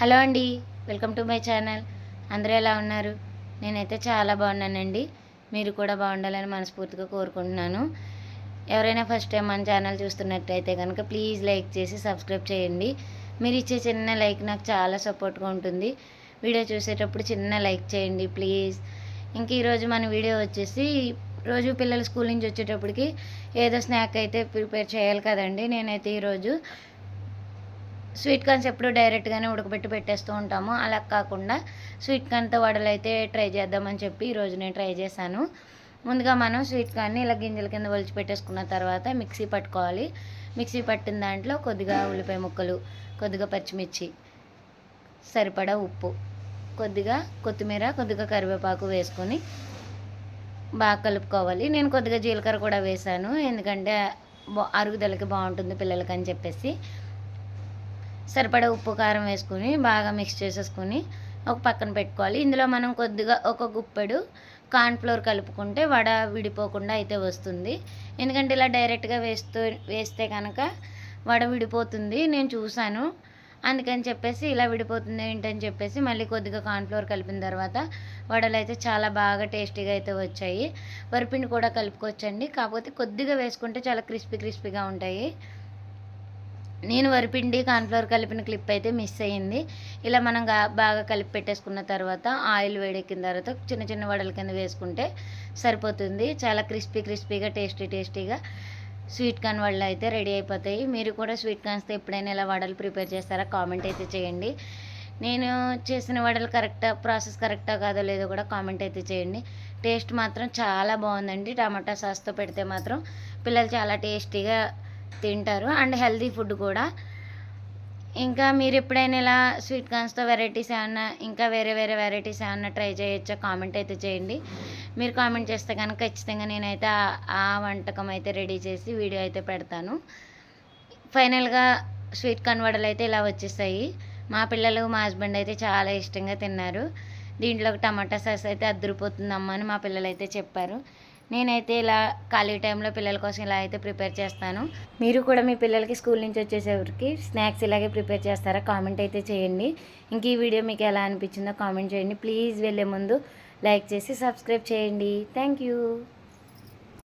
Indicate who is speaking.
Speaker 1: Hello అండి, welcome to my channel. అందరూ ఎలా ఉన్నారు? నేనైతే చాలా బాగున్నానండి. మీరు కూడా బాగుండాలని మనస్ఫూర్తిగా కోరుకుంటున్నాను. ఎవరైనా ఫస్ట్ టైం మన ఛానల్ చూస్తున్నట్టయితే కనుక ప్లీజ్ లైక్ చేసి సబ్స్క్రైబ్ చేయండి. మీరు ఇచ్చే చిన్న లైక్ నాకు చాలా సపోర్ట్గా ఉంటుంది. వీడియో చూసేటప్పుడు చిన్న లైక్ చేయండి ప్లీజ్. ఇంక ఈరోజు మన వీడియో వచ్చేసి రోజు పిల్లలు స్కూల్ నుంచి వచ్చేటప్పటికి ఏదో స్నాక్ అయితే ప్రిపేర్ చేయాలి కదండి. నేనైతే ఈరోజు స్వీట్ కార్న్స్ ఎప్పుడు డైరెక్ట్గానే ఉడకబెట్టి పెట్టేస్తూ ఉంటాము. అలా కాకుండా స్వీట్ కార్న్తో వడలు అయితే ట్రై చేద్దామని చెప్పి ఈరోజు నేను ట్రై చేశాను. ముందుగా మనం స్వీట్ కార్న్ని ఇలా గింజల కింద ఒలిచి పెట్టేసుకున్న తర్వాత మిక్సీ పట్టుకోవాలి. మిక్సీ పట్టిన దాంట్లో కొద్దిగా ఉల్లిపాయ ముక్కలు, కొద్దిగా పచ్చిమిర్చి, సరిపడా ఉప్పు, కొద్దిగా కొత్తిమీర, కొద్దిగా కరివేపాకు వేసుకొని బాగా కలుపుకోవాలి. నేను కొద్దిగా జీలకర్ర కూడా వేశాను, ఎందుకంటే అరుగుదలకి బాగుంటుంది పిల్లలకి అని చెప్పేసి. సరిపడా ఉప్పు కారం వేసుకొని బాగా మిక్స్ చేసేసుకొని ఒక పక్కన పెట్టుకోవాలి. ఇందులో మనం కొద్దిగా ఒక గుప్పెడు కార్న్ఫ్లోర్ కలుపుకుంటే వడ విడిపోకుండా అయితే వస్తుంది. ఎందుకంటే ఇలా డైరెక్ట్గా వేస్తే కనుక వడ విడిపోతుంది, నేను చూశాను. అందుకని చెప్పేసి ఇలా విడిపోతుంది ఏంటని చెప్పేసి మళ్ళీ కొద్దిగా కార్న్ఫ్లోర్ కలిపిన తర్వాత వడలు అయితే చాలా బాగా టేస్టీగా అయితే వచ్చాయి. వరిపిండి కూడా కలుపుకోవచ్చండి, కాకపోతే కొద్దిగా వేసుకుంటే చాలా క్రిస్పీగా ఉంటాయి. నేను వరిపిండి కార్న్ఫ్లవర్ కలిపిన క్లిప్ అయితే మిస్ అయ్యింది. ఇలా మనం బాగా కలిపి పెట్టేసుకున్న తర్వాత ఆయిల్ వేడెక్కిన తర్వాత చిన్న చిన్న వడల కింద వేసుకుంటే సరిపోతుంది. చాలా క్రిస్పీగా టేస్టీగా స్వీట్ కార్న్ వడలు అయితే రెడీ అయిపోతాయి. మీరు కూడా స్వీట్ కార్న్స్తో ఎప్పుడైనా ఇలా వడలు ప్రిపేర్ చేస్తారా? కామెంట్ అయితే చేయండి. నేను చేసిన వడలు ప్రాసెస్ కరెక్టా కాదో లేదో కూడా కామెంట్ అయితే చేయండి. టేస్ట్ మాత్రం చాలా బాగుందండి. టమాటా సాస్తో పెడితే మాత్రం పిల్లలు చాలా టేస్టీగా తింటారు, అండ్ హెల్తీ ఫుడ్ కూడా. ఇంకా మీరు ఎప్పుడైనా ఇలా స్వీట్ కార్న్స్తో వెరైటీస్ ఏమన్నా, ఇంకా వేరే వెరైటీస్ ఏమన్నా ట్రై చేయొచ్చా? కామెంట్ అయితే చేయండి. మీరు కామెంట్ చేస్తే కనుక ఖచ్చితంగా నేనైతే ఆ వంటకం అయితే రెడీ చేసి వీడియో అయితే పెడతాను. ఫైనల్గా స్వీట్ కార్న్ వడలు అయితే ఇలా వచ్చేసాయి. మా పిల్లలు, మా హస్బెండ్ అయితే చాలా ఇష్టంగా తిన్నారు. దీంట్లో టమాటా సాస్ అయితే అద్దరిపోతుందమ్మా అని మా పిల్లలు అయితే చెప్పారు. నేనైతే ఇలా ఖాళీ టైంలో పిల్లల కోసం ఇలా అయితే ప్రిపేర్ చేస్తాను. మీరు కూడా మీ పిల్లలకి స్కూల్ నుంచి వచ్చేసరికి స్నాక్స్ ఇలాగే ప్రిపేర్ చేస్తారా? కామెంట్ అయితే చేయండి. ఇంక ఈ వీడియో మీకు ఎలా అనిపించిందో కామెంట్ చేయండి. ప్లీజ్ వెళ్ళే ముందు లైక్ చేసి సబ్స్క్రైబ్ చేయండి. Thank you.